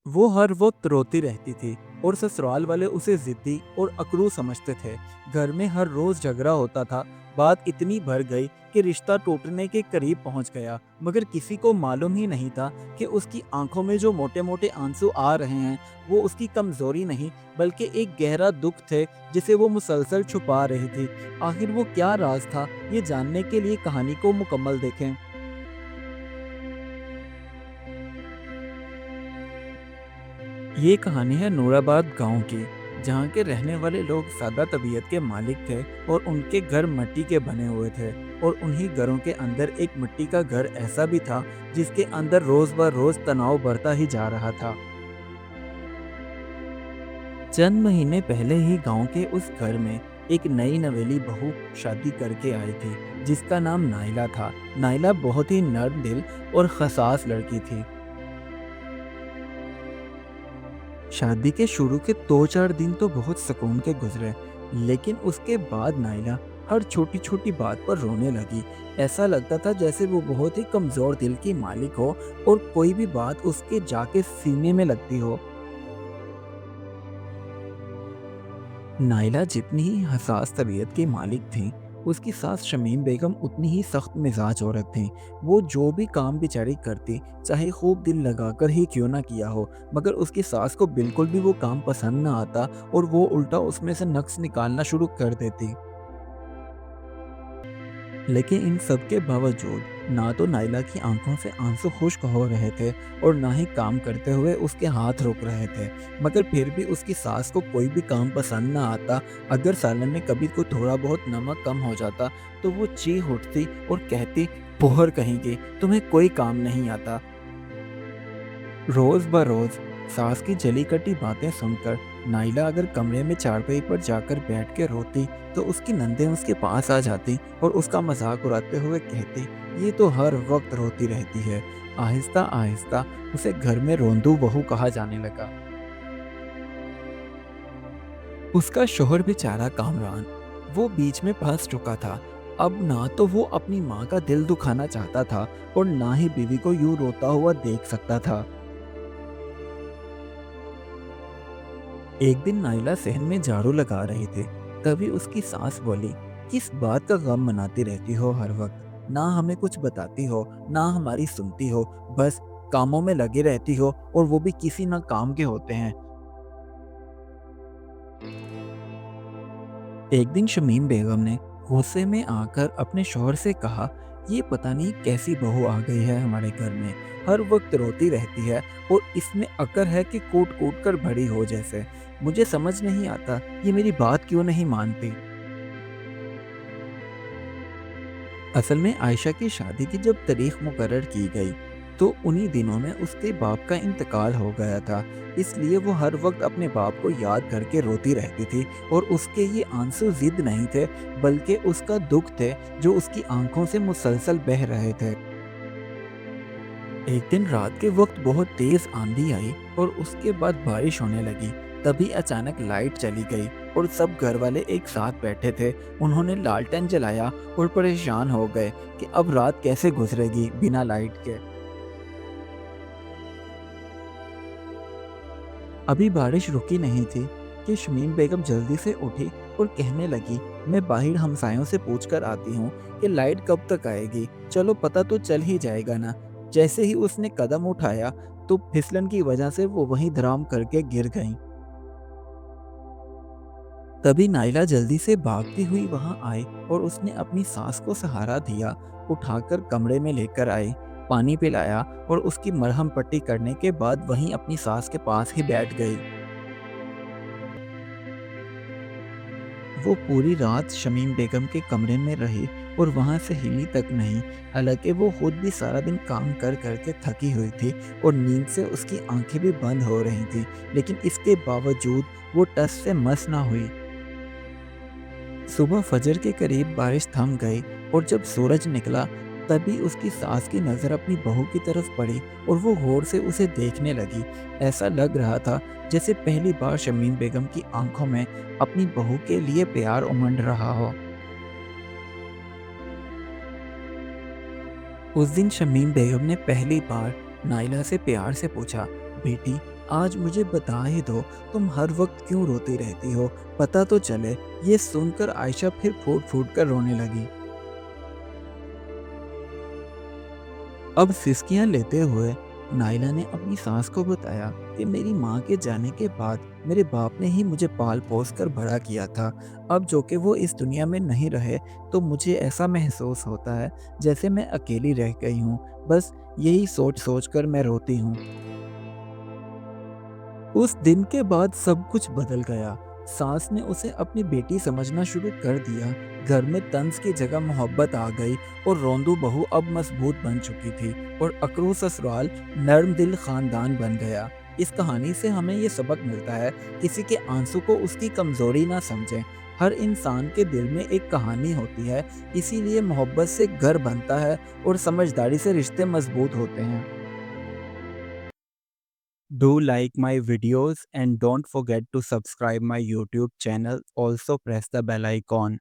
वो हर वक्त रोती रहती थी और ससुराल वाले उसे जिद्दी और अकड़ू समझते थे। घर में हर रोज झगड़ा होता था। बात इतनी बढ़ गई कि रिश्ता टूटने के करीब पहुंच गया, मगर किसी को मालूम ही नहीं था कि उसकी आंखों में जो मोटे मोटे आंसू आ रहे हैं वो उसकी कमजोरी नहीं बल्कि एक गहरा दुख थे जिसे वो मुसलसल छुपा रही थी। आखिर वो क्या राज था, ये जानने के लिए कहानी को मुकम्मल देखें। ये कहानी है नूराबाद गांव की, जहाँ के रहने वाले लोग सादा तबीयत के मालिक थे और उनके घर मिट्टी के बने हुए थे। और उन्हीं घरों के अंदर एक मिट्टी का घर ऐसा भी था जिसके अंदर रोज ब रोज तनाव बढ़ता ही जा रहा था। चंद महीने पहले ही गांव के उस घर में एक नई नवेली बहू शादी करके आई थी, जिसका नाम नाइला था। नाइला बहुत ही नर्म दिल और खसास लड़की थी। शादी के शुरू के 2-4 दिन तो बहुत सुकून के गुजरे, लेकिन उसके बाद नाइला हर छोटी छोटी बात पर रोने लगी। ऐसा लगता था जैसे वो बहुत ही कमजोर दिल की मालिक हो और कोई भी बात उसके जाके सीने में लगती हो। नाइला जितनी ही हसास तबीयत की मालिक थी, उसकी सास शमीम बेगम उतनी ही सख्त मिजाज औरत थी। वो जो भी काम बेचारी करती, चाहे खूब दिल लगाकर ही क्यों ना किया हो, मगर उसकी सास को बिल्कुल भी वो काम पसंद ना आता और वो उल्टा उसमें से नक्स निकालना शुरू कर देती। लेकिन इन सब के बावजूद ना तो नाइला की आंखों से आंसू खुश्क हो रहे थे और ना ही काम करते हुए उसके हाथ रुक रहे थे। मगर फिर भी उसकी सास को कोई भी काम पसंद ना आता। अगर सालन में कभी कोई थोड़ा बहुत नमक कम हो जाता तो वो चीख उठती और कहती, पुहर कहेंगे, तुम्हें कोई काम नहीं आता। रोज ब रोज सास की जली कटी बातें सुनकर नाइला अगर कमरे में चारपाई पर जाकर बैठ के रोती तो उसकी नंदें उसके पास आ जाती और उसका मजाक उड़ाते हुए कहती, ये तो हर वक्त रोती रहती है। आहिस्ता आहिस्ता उसे घर में रोंदू बहू कहा जाने लगा। उसका शोहर बेचारा कामरान, वो बीच में फंस चुका था। अब ना तो वो अपनी माँ का दिल दुखाना चाहता था और ना ही बीवी को यूं रोता हुआ देख सकता था। एक दिन नाइला सहन में झाड़ू लगा रही थी। तभी उसकी सास बोली, किस बात का गम मनाती रहती हो हर वक्त, ना हमें कुछ बताती हो ना हमारी सुनती हो, बस कामों में लगी रहती हो और वो भी किसी ना काम के होते हैं। एक दिन शमीम बेगम ने गुस्से में आकर अपने शौहर से कहा, ये पता नहीं कैसी बहू आ गई है हमारे घर में, हर वक्त रोती रहती है और इसमें अकड़ है कि कूट कूट कर बड़ी हो जैसे। मुझे समझ नहीं आता ये मेरी बात क्यों नहीं मानती। असल में आयशा की शादी की जब तारीख मुकर्रर की गई तो उन्हीं दिनों में उसके बाप का इंतकाल हो गया था। इसलिए वो हर वक्त अपने बाप को याद करके रोती रहती थी। और उसके ये आंसू जिद नहीं थे, बल्कि उसका दुख थे जो उसकी आंखों से मुसलसल बह रहे थे। एक दिन रात के वक्त बहुत तेज आंधी आई और उसके बाद बारिश होने लगी। तभी अचानक लाइट चली गई और सब घर वाले एक साथ बैठे थे। उन्होंने लालटेन जलाया और परेशान हो गए कि अब रात कैसे गुजरेगी बिना लाइट के। अभी बारिश रुकी नहीं थी कि शमीम बेगम जल्दी से उठी और कहने लगी, मैं बाहर हमसायों से पूछ कर आती हूँ कि लाइट कब तक आएगी, चलो पता तो चल ही जाएगा ना। जैसे ही उसने कदम उठाया तो फिसलन की वजह से वो वहीं धड़ाम करके गिर गईं। तभी नाइला जल्दी से भागती हुई वहां आई और उसने अपनी सास को सहारा दिया। उठाकर कमरे में लेकर आई, पानी पिलाया और उसकी मरहम पट्टी करने के बाद वहीं अपनी सास के पास ही बैठ गई। वो पूरी रात शमीम बेगम के कमरे में रही और वहां से हिली तक नहीं। हालांकि वो खुद भी सारा दिन काम कर करके थकी हुई थी और नींद से उसकी आंखें भी बंद हो रही थी, लेकिन इसके बावजूद वो टस से मस ना हुई। सुबह फजर के करीब बारिश थम गई और जब सूरज निकला तभी उसकी सास की नज़र अपनी बहू की तरफ पड़ी और वो गौर से उसे देखने लगी। ऐसा लग रहा था जैसे पहली बार शमीम बेगम की आंखों में अपनी बहू के लिए प्यार उमड़ रहा हो। उस दिन शमीम बेगम ने पहली बार नाइला से प्यार से पूछा, बेटी आज मुझे बता ही दो, तुम हर वक्त क्यों रोती रहती हो? पता तो चले। ये सुनकर आयशा फिर फूट-फूट कर रोने लगी। अब सिसकियाँ लेते हुए नायला ने अपनी सास को बताया कि मेरी माँ के जाने के बाद मेरे बाप ने ही मुझे पाल-पोस कर बड़ा किया था। अब जो कि वो इस दुनिया में नहीं रहे, तो मुझे ऐसा महसूस होता है जैसे मैं अकेली रह गई हूँ। बस यही सोच-सोच कर मैं रोती हूँ। उस दिन के बाद सब कुछ बदल गया। सास ने उसे अपनी बेटी समझना शुरू कर दिया। घर में तंज की जगह मोहब्बत आ गई और रोंदू बहू अब मजबूत बन चुकी थी और अकरू ससुराल नर्म दिल खानदान बन गया। इस कहानी से हमें ये सबक मिलता है, किसी के आंसू को उसकी कमजोरी ना समझें। हर इंसान के दिल में एक कहानी होती है, इसीलिए मोहब्बत से घर बनता है और समझदारी से रिश्ते मजबूत होते हैं। Do like my videos and don't forget to subscribe my YouTube channel. Also press the bell icon.